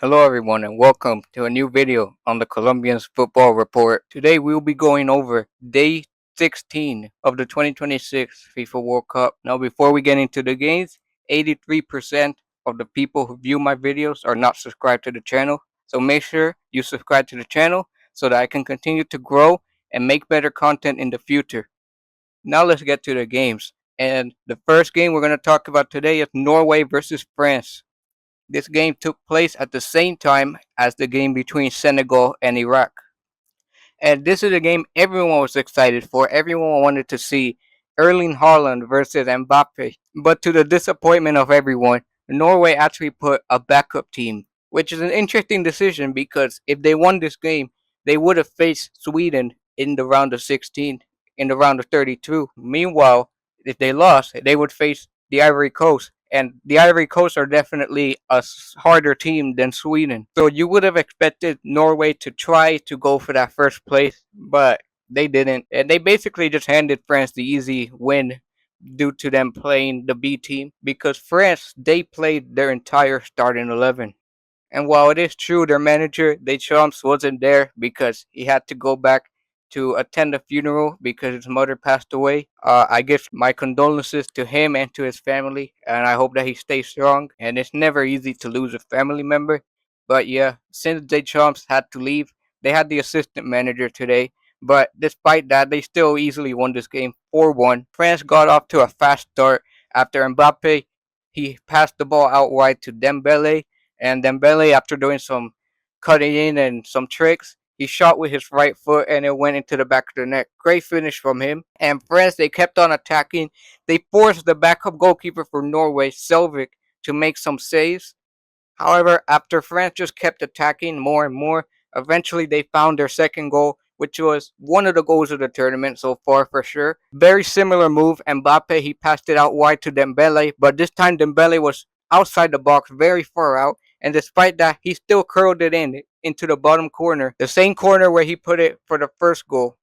Hello everyone and welcome to a new video on the Colombians Football Report. Today we will be going over day 16 of the 2026 FIFA World Cup. Now before we get into the games, 83% of the people who view my videos are not subscribed to the channel. So make sure you subscribe to the channel so that I can continue to grow and make better content in the future. Now let's get to the games. And the first game we're going to talk about today is Norway versus France. This game took place at the same time as the game between Senegal and Iraq. And this is a game everyone was excited for. Everyone wanted to see Erling Haaland versus Mbappe. But to the disappointment of everyone, Norway actually put a backup team, which is an interesting decision because if they won this game, they would have faced Sweden in the round of 16, in the round of 32. Meanwhile, if they lost, they would face the Ivory Coast. And the Ivory Coast are definitely a harder team than Sweden. So you would have expected Norway to try to go for that first place, but they didn't. And they basically just handed France the easy win due to them playing the B team because France, they played their entire starting 11. And while it is true their manager, Deschamps, wasn't there because he had to go back to attend a funeral because his mother passed away. I give my condolences to him and to his family, and I hope that he stays strong. And it's never easy to lose a family member. But yeah, since Deschamps had to leave, they had the assistant manager today. But despite that, they still easily won this game 4-1. France got off to a fast start after Mbappe. He passed the ball out wide to Dembele, and Dembele, after doing some cutting in and some tricks, he shot with his right foot and it went into the back of the net. Great finish from him. And France, they kept on attacking. They forced the backup goalkeeper for Norway, Selvik, to make some saves. However, after France just kept attacking more and more, eventually they found their second goal, which was one of the goals of the tournament so far for sure. Very similar move. Mbappe, he passed it out wide to Dembele, but this time Dembele was outside the box, very far out, and despite that, he still curled it in into the bottom corner, the same corner where he put it for the first goal.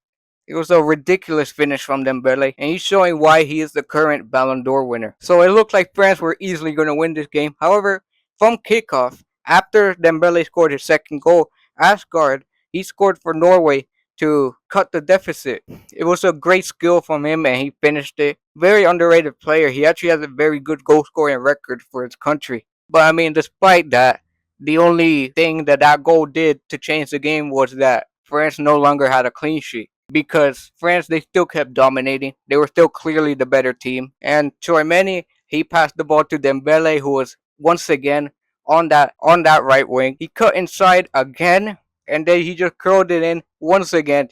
It was a ridiculous finish from Dembele, and he's showing why he is the current Ballon d'Or winner. So it looked like France were easily going to win this game. However, from kickoff, after Dembele scored his second goal, Asgard, he scored for Norway to cut the deficit. It was a great skill from him, and he finished it. Very underrated player. He actually has a very good goal scoring record for his country. But I mean, despite that, the only thing that that goal did to change the game was that France no longer had a clean sheet because France, they still kept dominating. They were still clearly the better team. And Chouameni, he passed the ball to Dembele, who was once again on that right wing. He cut inside again, and then he just curled it in once again.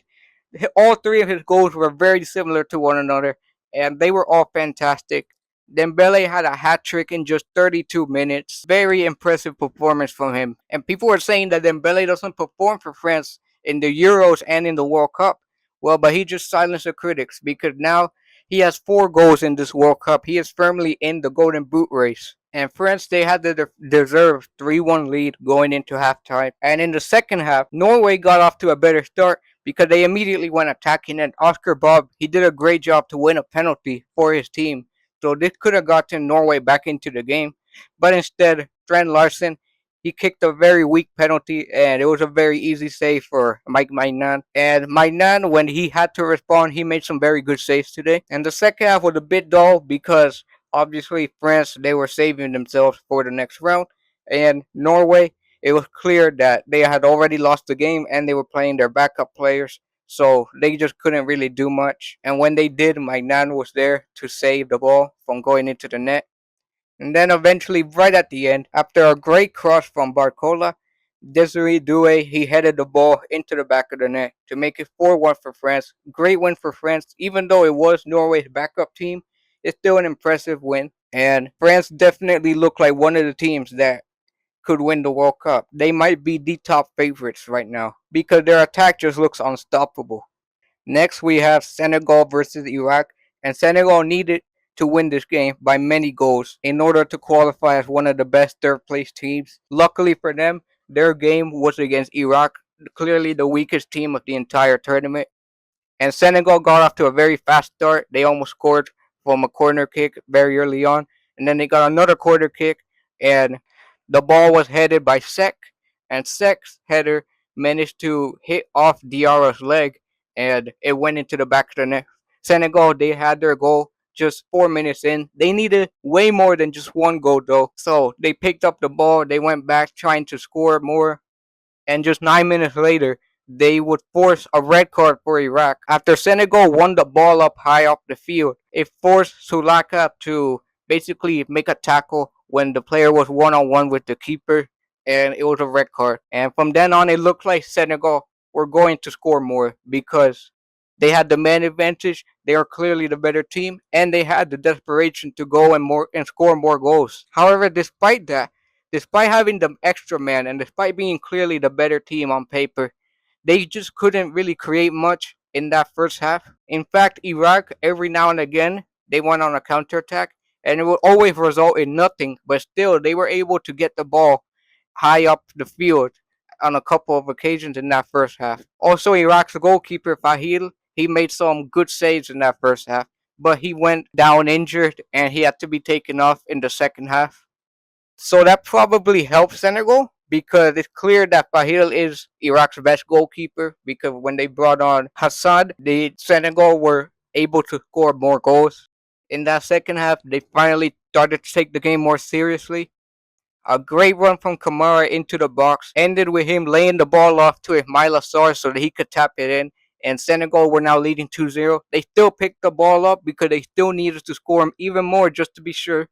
All three of his goals were very similar to one another, and they were all fantastic. Dembele had a hat trick in just 32 minutes. Very impressive performance from him. And people were saying that Dembele doesn't perform for France in the Euros and in the World Cup. Well, but he just silenced the critics because now he has 4 goals in this World Cup. He is firmly in the Golden Boot race. And France, they had the deserved 3-1 lead going into halftime. And in the second half, Norway got off to a better start because they immediately went attacking. And Oscar Bob, he did a great job to win a penalty for his team. So this could have gotten Norway back into the game. But instead, Trent Larsen, he kicked a very weak penalty, and it was a very easy save for Mike Maignan. And Maignan, when he had to respond, he made some very good saves today. And the second half was a bit dull because obviously France, they were saving themselves for the next round. And Norway, it was clear that they had already lost the game and they were playing their backup players. So they just couldn't really do much. And when they did, Maignan was there to save the ball from going into the net. And then eventually, right at the end, after a great cross from Barcola, Desiree Doué, he headed the ball into the back of the net to make it 4-1 for France. Great win for France. Even though it was Norway's backup team, it's still an impressive win. And France definitely looked like one of the teams that could win the World Cup. They might be the top favorites right now because their attack just looks unstoppable. Next, we have Senegal versus Iraq, and Senegal needed to win this game by many goals in order to qualify as one of the best third place teams. Luckily for them, their game was against Iraq, clearly the weakest team of the entire tournament. And Senegal got off to a very fast start. They almost scored from a corner kick very early on, and then they got another corner kick, and the ball was headed by Sek, and Sek's header managed to hit off Diarra's leg, and it went into the back of the net. Senegal, they had their goal just 4 minutes in. They needed way more than just one goal though. So they picked up the ball, they went back trying to score more, and just 9 minutes later, they would force a red card for Iraq. After Senegal won the ball up high up the field, it forced Sulaka to basically make a tackle when the player was one on one with the keeper, and it was a red card. And from then on, it looked like Senegal were going to score more because they had the man advantage. They are clearly the better team, and they had the desperation to go and score more goals. However, despite having the extra man and despite being clearly the better team on paper, they just couldn't really create much in that first half. In fact, Iraq, every now and again, they went on a counterattack, and it would always result in nothing, but still, they were able to get the ball high up the field on a couple of occasions in that first half. Also, Iraq's goalkeeper, Fahil, he made some good saves in that first half, but he went down injured and he had to be taken off in the second half. So that probably helps Senegal because it's clear that Fahil is Iraq's best goalkeeper because when they brought on Hassan, the Senegal were able to score more goals. In that second half, they finally started to take the game more seriously. A great run from Kamara into the box ended with him laying the ball off to Ismail Assar so that he could tap it in. And Senegal were now leading 2-0. They still picked the ball up because they still needed to score even more just to be sure.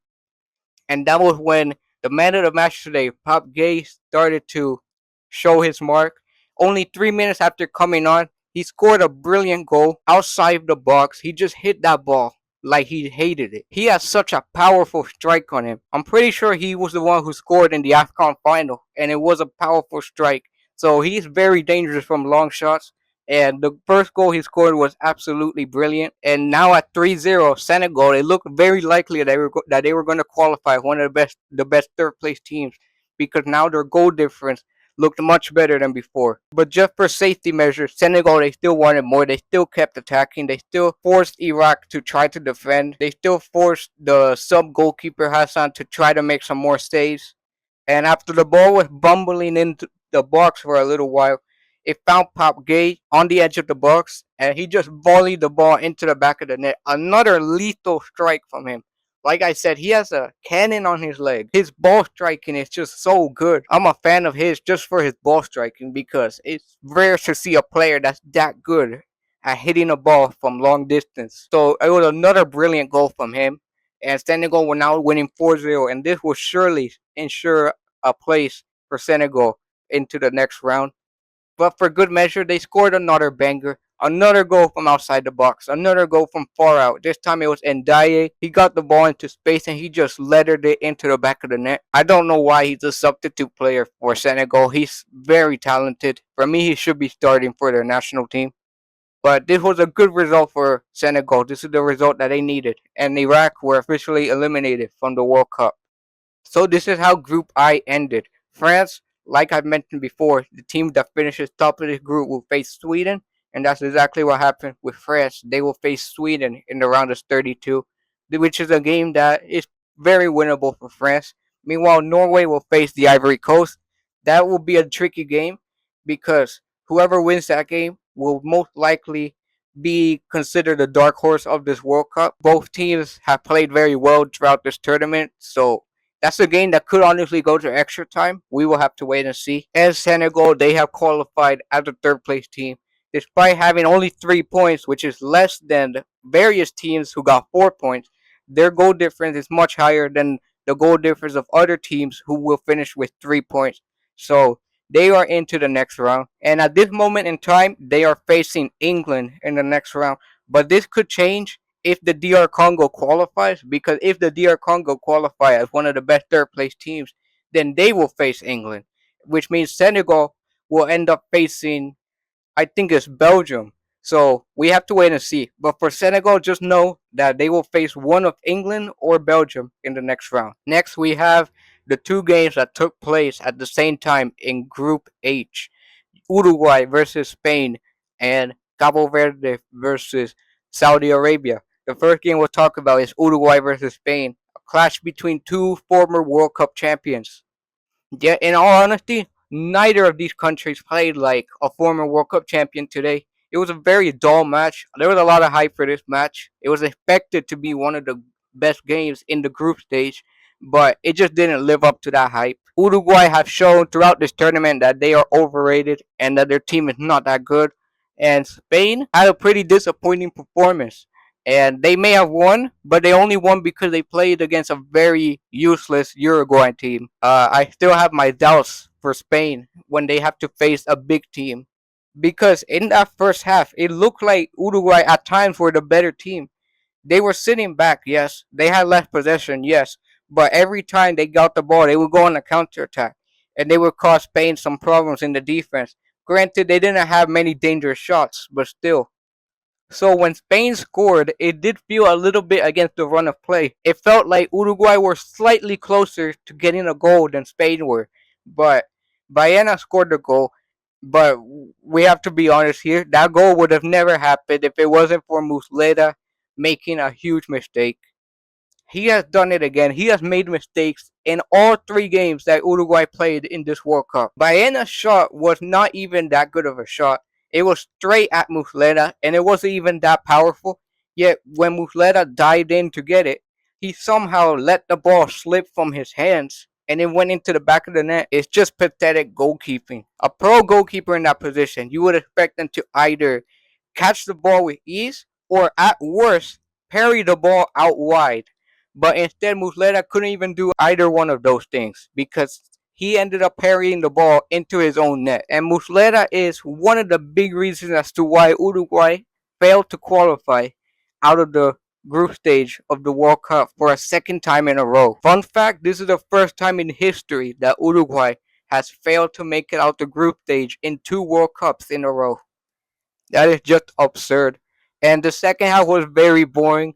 And that was when the man of the match today, Pop Gay, started to show his mark. Only 3 minutes after coming on, he scored a brilliant goal outside the box. He just hit that ball like he hated it. He has such a powerful strike on him. I'm pretty sure he was the one who scored in the AFCON final, and it was a powerful strike. So he's very dangerous from long shots. And the first goal he scored was absolutely brilliant. And now at 3-0, Senegal, it looked very likely that they were going to qualify one of the best third place teams because now their goal difference looked much better than before. But just for safety measures, Senegal, they still wanted more. They still kept attacking. They still forced Iraq to try to defend. They still forced the sub goalkeeper Hassan to try to make some more saves. And after the ball was bumbling into the box for a little while, it found Pop Gay on the edge of the box, and he just volleyed the ball into the back of the net. Another lethal strike from him. Like I said, he has a cannon on his leg. His ball striking is just so good. I'm a fan of his just for his ball striking because it's rare to see a player that's that good at hitting a ball from long distance. So it was another brilliant goal from him. And Senegal were now winning 4-0, and this will surely ensure a place for Senegal into the next round. But for good measure, they scored another banger. Another goal from outside the box. Another goal from far out. This time it was Ndiaye. He got the ball into space and he just lettered it into the back of the net. I don't know why he's a substitute player for Senegal. He's very talented. For me, he should be starting for their national team. But this was a good result for Senegal. This is the result that they needed. And Iraq were officially eliminated from the World Cup. So this is how Group I ended. France, like I mentioned before, the team that finishes top of this group will face Sweden, and that's exactly what happened with France. They will face Sweden in the round of 32, which is a game that is very winnable for France. Meanwhile, Norway will face the Ivory Coast. That will be a tricky game because whoever wins that game will most likely be considered the dark horse of this World Cup. Both teams have played very well throughout this tournament, so that's a game that could honestly go to extra time. We will have to wait and see. As Senegal, they have qualified as the third place team, despite having only 3 points, which is less than the various teams who got 4 points. Their goal difference is much higher than the goal difference of other teams who will finish with 3 points. So they are into the next round. And at this moment in time, they are facing England in the next round. But this could change if the DR Congo qualifies, because if the DR Congo qualify as one of the best third place teams, then they will face England, which means Senegal will end up facing, I think it's Belgium. So we have to wait and see. But for Senegal, just know that they will face one of England or Belgium in the next round. Next, we have the two games that took place at the same time in Group H. Uruguay versus Spain and Cabo Verde versus Saudi Arabia. The first game we'll talk about is Uruguay versus Spain, a clash between two former World Cup champions. Yeah, in all honesty, Neither of these countries played like a former World Cup champion today. It was a very dull match. There was a lot of hype for this match. It was expected to be one of the best games in the group stage, but it just didn't live up to that hype. Uruguay have shown throughout this tournament that they are overrated and that their team is not that good. And Spain had a pretty disappointing performance. And they may have won, but they only won because they played against a very useless Uruguayan team. I still have my doubts for Spain when they have to face a big team. Because in that first half, it looked like Uruguay at times were the better team. They were sitting back, yes. They had less possession, yes. But every time they got the ball, they would go on a counterattack. And they would cause Spain some problems in the defense. Granted, they didn't have many dangerous shots, but still. So when Spain scored, it did feel a little bit against the run of play. It felt like Uruguay were slightly closer to getting a goal than Spain were. But Baena scored the goal. But we have to be honest here. That goal would have never happened if it wasn't for Muslera making a huge mistake. He has done it again. He has made mistakes in all three games that Uruguay played in this World Cup. Baena's shot was not even that good of a shot. It was straight at Muslera, and it wasn't even that powerful. Yet when Muslera dived in to get it, he somehow let the ball slip from his hands and it went into the back of the net. It's just pathetic goalkeeping. A pro goalkeeper in that position, you would expect them to either catch the ball with ease or at worst parry the ball out wide. But instead, Muslera couldn't even do either one of those things because he ended up parrying the ball into his own net. And Muslera is one of the big reasons as to why Uruguay failed to qualify out of the group stage of the World Cup for a second time in a row. Fun fact, this is the first time in history that Uruguay has failed to make it out the group stage in 2 World Cups in a row. That is just absurd. And the second half was very boring.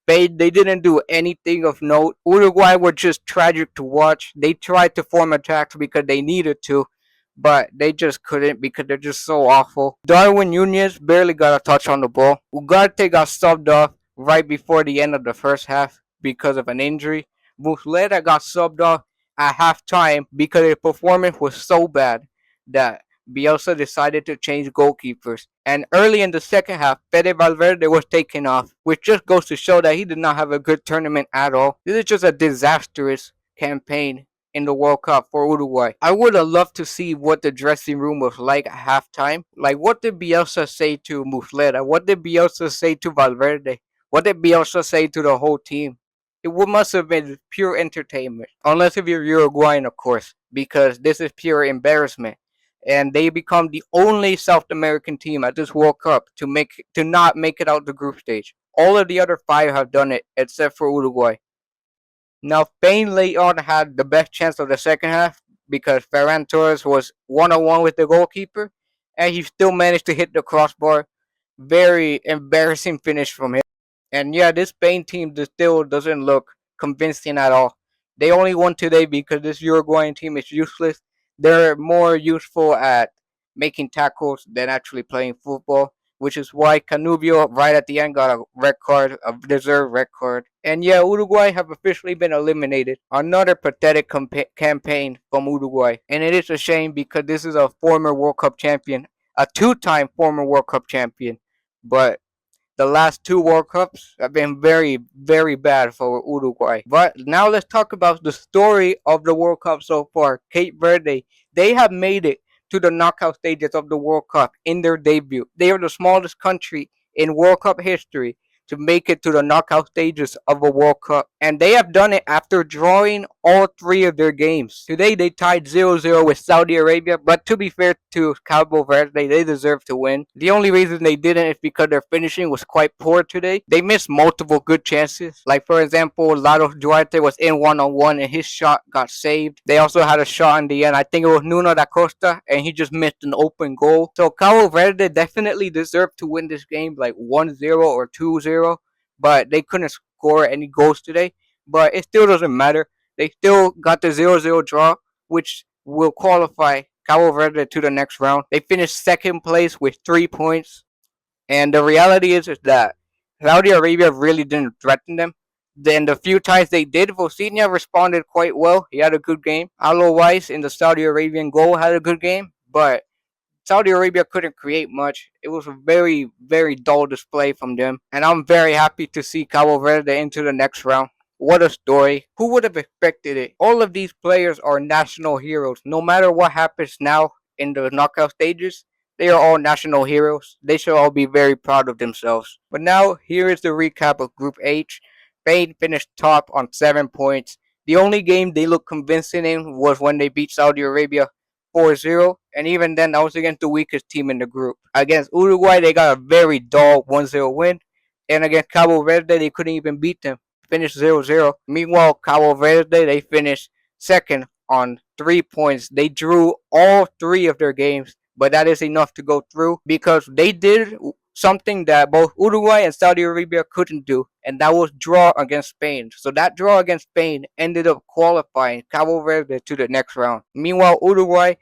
They didn't do anything of note. Uruguay were just tragic to watch. They tried to form attacks because they needed to, but they just couldn't because they're just so awful. Darwin Nunez barely got a touch on the ball. Ugarte got subbed off right before the end of the first half because of an injury. Muslera got subbed off at halftime because his performance was so bad that Bielsa decided to change goalkeepers. And early in the second half, Fede Valverde was taken off, which just goes to show that he did not have a good tournament at all. This is just a disastrous campaign in the World Cup for Uruguay. I would have loved to see what the dressing room was like at halftime. Like, what did Bielsa say to Muslera? What did Bielsa say to Valverde? What did Bielsa say to the whole team? It must have been pure entertainment. Unless if you're Uruguayan, of course, because this is pure embarrassment. And they become the only South American team at this World Cup to not make it out the group stage. All of the other 5 have done it except for Uruguay. Now Spain late on had the best chance of the second half because Ferran Torres was 1-on-1 with the goalkeeper and he still managed to hit the crossbar. Very embarrassing finish from him. And yeah, this Spain team still doesn't look convincing at all. They only won today because this Uruguayan team is useless. They're more useful at making tackles than actually playing football, which is why Canubio right at the end got a red card, a deserved red card. And yeah, Uruguay have officially been eliminated. Another pathetic campaign from Uruguay. And it is a shame because this is a former World Cup champion, a 2-time former World Cup champion. But the last 2 World Cups have been very, very bad for Uruguay. But now let's talk about the story of the World Cup so far. Cape Verde, they have made it to the knockout stages of the World Cup in their debut. They are the smallest country in World Cup history to make it to the knockout stages of a World Cup. And they have done it after drawing all 3 of their games. Today they tied 0-0 with Saudi Arabia, but to be fair to Cabo Verde, they deserve to win. The only reason they didn't is because their finishing was quite poor today. They missed multiple good chances. Like for example, Lado Duarte was in 1-on-1 and his shot got saved. They also had a shot in the end. I think it was Nuno da Costa and he just missed an open goal. So Cabo Verde definitely deserved to win this game like 1-0 or 2-0. But they couldn't score any goals today. But it still doesn't matter. They still got the 0-0 draw, which will qualify Cabo Verde to the next round. They finished second place with 3 points. And the reality is that Saudi Arabia really didn't threaten them. Then the few times they did, Vosinia responded quite well. He had a good game. Alo Weiss in the Saudi Arabian goal had a good game, but Saudi Arabia couldn't create much. It was a very, very dull display from them. And I'm very happy to see Cabo Verde into the next round. What a story. Who would have expected it? All of these players are national heroes. No matter what happens now in the knockout stages, they are all national heroes. They should all be very proud of themselves. But now, here is the recap of Group H. Spain finished top on 7 points. The only game they looked convincing in was when they beat Saudi Arabia 4-0, and even then, that was against the weakest team in the group. Against Uruguay, they got a very dull 1-0 win, and against Cabo Verde, they couldn't even beat them. Finished 0-0. Meanwhile, Cabo Verde, they finished second on 3 points. They drew all three of their games, but that is enough to go through because they did something that both Uruguay and Saudi Arabia couldn't do, and that was draw against Spain. So that draw against Spain ended up qualifying Cabo Verde to the next round. Meanwhile, Uruguay,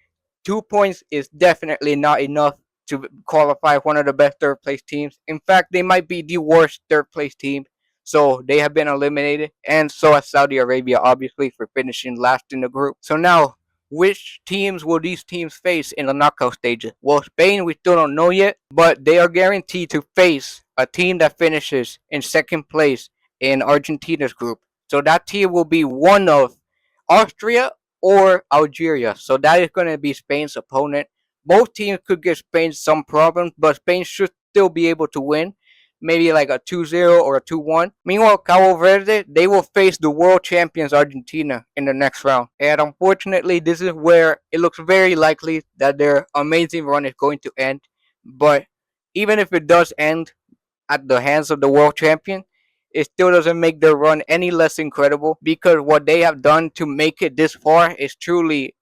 2 points is definitely not enough to qualify one of the best third place teams. In fact, they might be the worst third place team. So they have been eliminated, and so has Saudi Arabia, obviously, for finishing last in the group. So now, which teams will these teams face in the knockout stages? Well, Spain, we still don't know yet, but they are guaranteed to face a team that finishes in second place in Argentina's group. So that team will be one of Austria or Algeria. So that is going to be Spain's opponent. Both teams could give Spain some problems, but Spain should still be able to win. Maybe like a 2-0 or a 2-1. Meanwhile, Cabo Verde, they will face the world champions Argentina in the next round. And unfortunately, this is where it looks very likely that their amazing run is going to end. But even if it does end at the hands of the world champion, it still doesn't make their run any less incredible because what they have done to make it this far is truly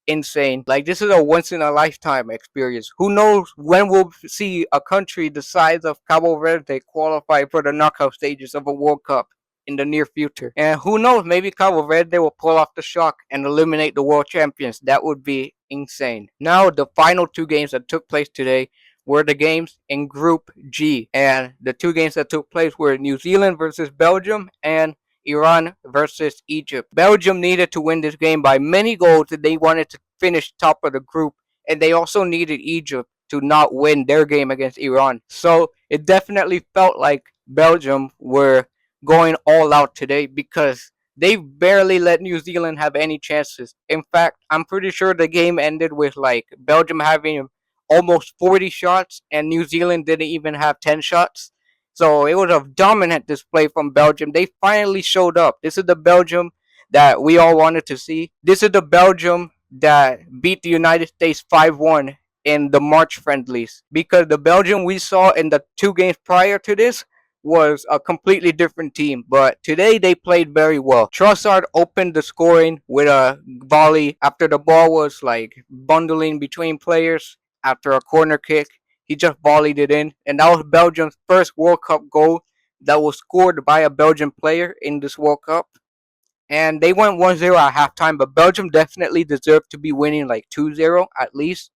insane. Like, this is a once in a lifetime experience. Who knows when we'll see a country the size of Cabo Verde qualify for the knockout stages of a World Cup in the near future. And who knows, maybe Cabo Verde will pull off the shock and eliminate the world champions. That would be insane. Now, the final two games that took place today were the games in Group G. And the two games that took place were New Zealand versus Belgium and Iran versus Egypt. Belgium needed to win this game by many goals if they wanted to finish top of the group, and they also needed Egypt to not win their game against Iran. So it definitely felt like Belgium were going all out today because they barely let New Zealand have any chances. In fact, I'm pretty sure the game ended with like Belgium having almost 40 shots and New Zealand didn't even have 10 shots. So it was a dominant display from Belgium. They finally showed up. This is the Belgium that we all wanted to see. This is the Belgium that beat the United States 5-1 in the March friendlies. Because the Belgium we saw in the two games prior to this was a completely different team. But today they played very well. Trossard opened the scoring with a volley after the ball was like bundling between players after a corner kick. He just volleyed it in, and that was Belgium's first World Cup goal that was scored by a Belgian player in this World Cup. And they went 1-0 at halftime, but Belgium definitely deserved to be winning like 2-0 at least.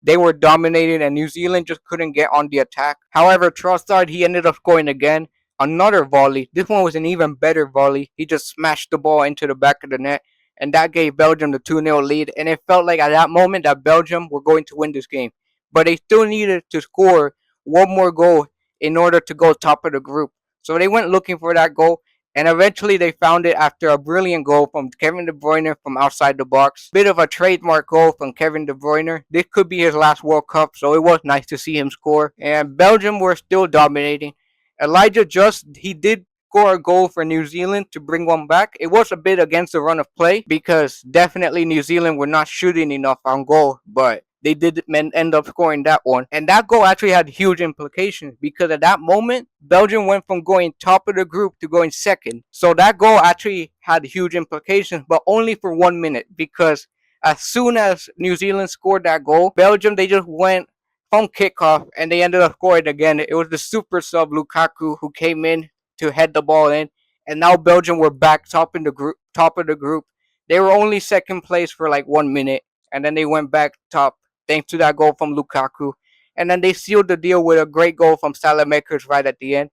They were dominated, and New Zealand just couldn't get on the attack. However, Trossard, he ended up scoring again. Another volley. This one was an even better volley. He just smashed the ball into the back of the net, and that gave Belgium the 2-0 lead. And it felt like at that moment that Belgium were going to win this game. But they still needed to score one more goal in order to go top of the group. So they went looking for that goal, and eventually they found it after a brilliant goal from Kevin De Bruyne from outside the box. Bit of a trademark goal from Kevin De Bruyne. This could be his last World Cup, so it was nice to see him score. And Belgium were still dominating. Elijah Just, he did score a goal for New Zealand to bring one back. It was a bit against the run of play because definitely New Zealand were not shooting enough on goal, but they did end up scoring that one. And that goal actually had huge implications because at that moment, Belgium went from going top of the group to going second. So that goal actually had huge implications, but only for 1 minute because as soon as New Zealand scored that goal, Belgium, they just went from kickoff and they ended up scoring again. It was the super sub Lukaku who came in to head the ball in, and now Belgium were back top in the group. Top of the group, they were only second place for like 1 minute, and then they went back top thanks to that goal from Lukaku. And then they sealed the deal with a great goal from Salamakers right at the end.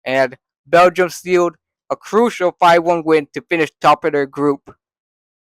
And Belgium sealed a crucial 5-1 win to finish top of their group.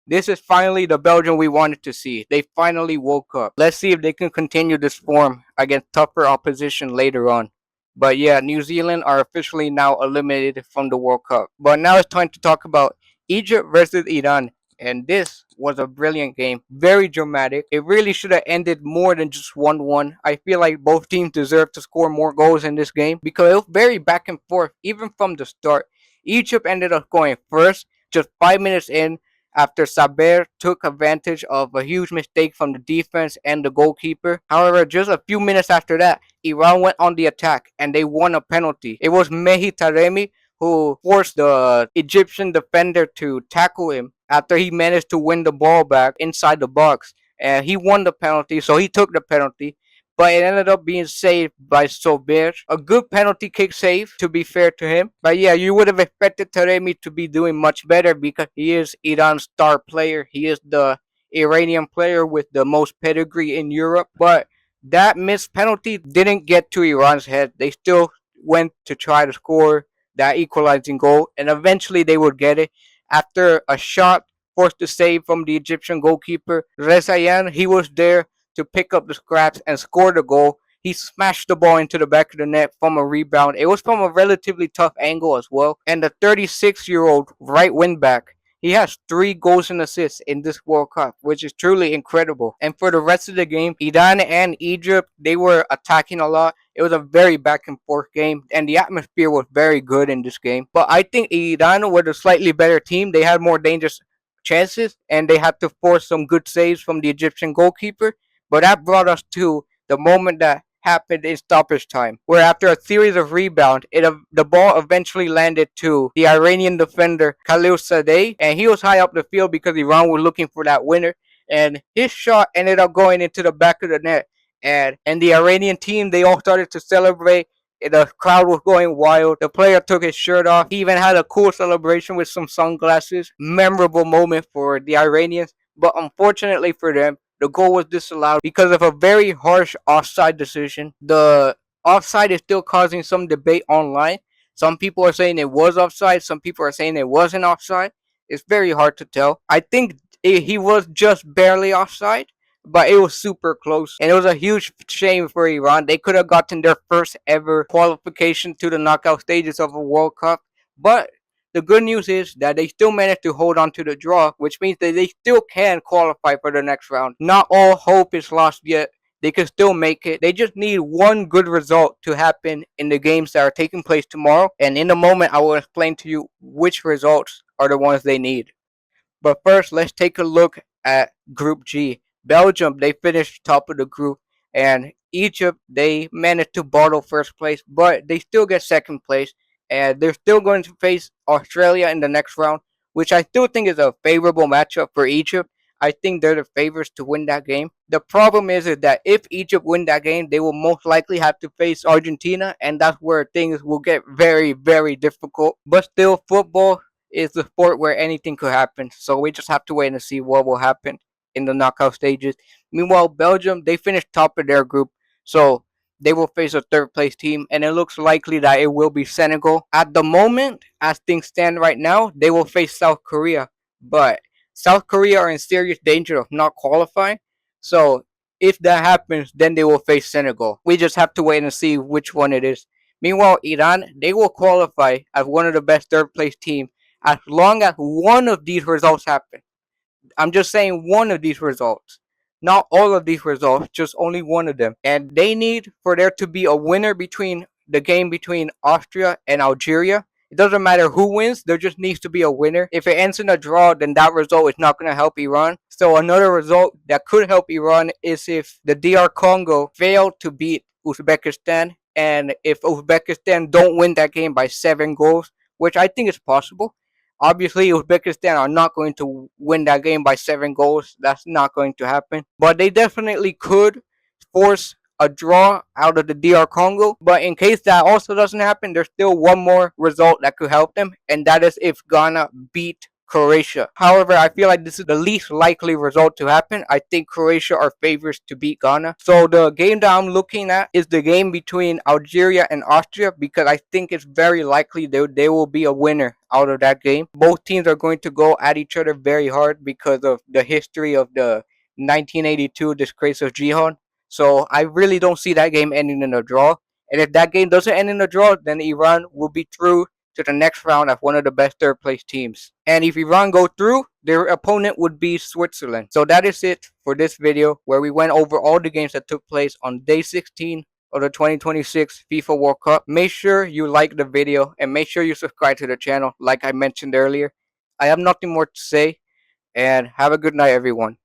This is finally the Belgium we wanted to see. They finally woke up. Let's see if they can continue this form against tougher opposition later on. But yeah, New Zealand are officially now eliminated from the World Cup. But now it's time to talk about Egypt versus Iran. And this was a brilliant game. Very dramatic. It really should have ended more than just 1-1. I feel like both teams deserve to score more goals in this game because it was very back and forth, even from the start. Egypt ended up going first just 5 minutes in after Saber took advantage of a huge mistake from the defense and the goalkeeper. However, just a few minutes after that, Iran went on the attack and they won a penalty. It was Mehi Taremi who forced the Egyptian defender to tackle him after he managed to win the ball back inside the box. And he won the penalty, so he took the penalty. But it ended up being saved by Sober. A good penalty kick save, to be fair to him. But yeah, you would have expected Taremi to be doing much better because he is Iran's star player. He is the Iranian player with the most pedigree in Europe. But that missed penalty didn't get to Iran's head. They still went to try to score that equalizing goal, and eventually they would get it after a shot forced to save from the Egyptian goalkeeper. Rezayan, he was there to pick up the scraps and score the goal. He smashed the ball into the back of the net from a rebound. It was from a relatively tough angle as well. And the 36-year-old right wing back, he has 3 goals and assists in this World Cup, which is truly incredible. And for the rest of the game, Iran and Egypt, they were attacking a lot. It was a very back and forth game, and the atmosphere was very good in this game. But I think Iran were the slightly better team. They had more dangerous chances, and they had to force some good saves from the Egyptian goalkeeper. But that brought us to the moment that happened in stoppage time, where after a series of rebounds, the ball eventually landed to the Iranian defender Khalil Sadeh, and he was high up the field because Iran was looking for that winner, and his shot ended up going into the back of the net, and the Iranian team, they all started to celebrate. The crowd was going wild. The player took his shirt off. He even had a cool celebration with some sunglasses. Memorable moment for the Iranians. But unfortunately for them, the goal was disallowed because of a very harsh offside decision. The offside is still causing some debate online. Some people are saying it was offside. Some people are saying it wasn't offside. It's very hard to tell. I think he was just barely offside, but it was super close. And it was a huge shame for Iran. They could have gotten their first ever qualification to the knockout stages of a World Cup. But the good news is that they still managed to hold on to the draw, which means that they still can qualify for the next round. Not all hope is lost yet. They can still make it. They just need one good result to happen in the games that are taking place tomorrow. And in a moment, I will explain to you which results are the ones they need. But first, let's take a look at Group G. Belgium, they finished top of the group, and Egypt, they managed to bottle first place, but they still get second place, and they're still going to face Australia in the next round, which I still think is a favorable matchup for Egypt. I think they're the favorites to win that game. The problem is that if Egypt win that game, they will most likely have to face Argentina, and that's where things will get very, very difficult. But still, football is the sport where anything could happen. So we just have to wait and see what will happen in the knockout stages. Meanwhile, Belgium, they finished top of their group. So they will face a third place team, and it looks likely that it will be Senegal. At the moment, as things stand right now, they will face South Korea. But South Korea are in serious danger of not qualifying. So if that happens, then they will face Senegal. We just have to wait and see which one it is. Meanwhile, Iran, they will qualify as one of the best third place teams as long as one of these results happen. I'm just saying one of these results. Not all of these results, just only one of them. And they need for there to be a winner between the game between Austria and Algeria. It doesn't matter who wins, there just needs to be a winner. If it ends in a draw, then that result is not going to help Iran. So another result that could help Iran is if the DR Congo fail to beat Uzbekistan, and if Uzbekistan don't win that game by 7 goals, which I think is possible. Obviously, Uzbekistan are not going to win that game by 7 goals. That's not going to happen. But they definitely could force a draw out of the DR Congo. But in case that also doesn't happen, there's still one more result that could help them, and that is if Ghana beat Croatia. However, I feel like this is the least likely result to happen. I think Croatia are favorites to beat Ghana. So the game that I'm looking at is the game between Algeria and Austria, because I think it's very likely there will be a winner out of that game. Both teams are going to go at each other very hard because of the history of the 1982 disgrace of Jihan. So I really don't see that game ending in a draw. And if that game doesn't end in a draw, then Iran will be through to the next round as one of the best third place teams. And if Iran go through, their opponent would be Switzerland. So that is it for this video, where we went over all the games that took place on day 16 of the 2026 FIFA World Cup. Make sure you like the video and make sure you subscribe to the channel like I mentioned earlier. I have nothing more to say, and have a good night everyone.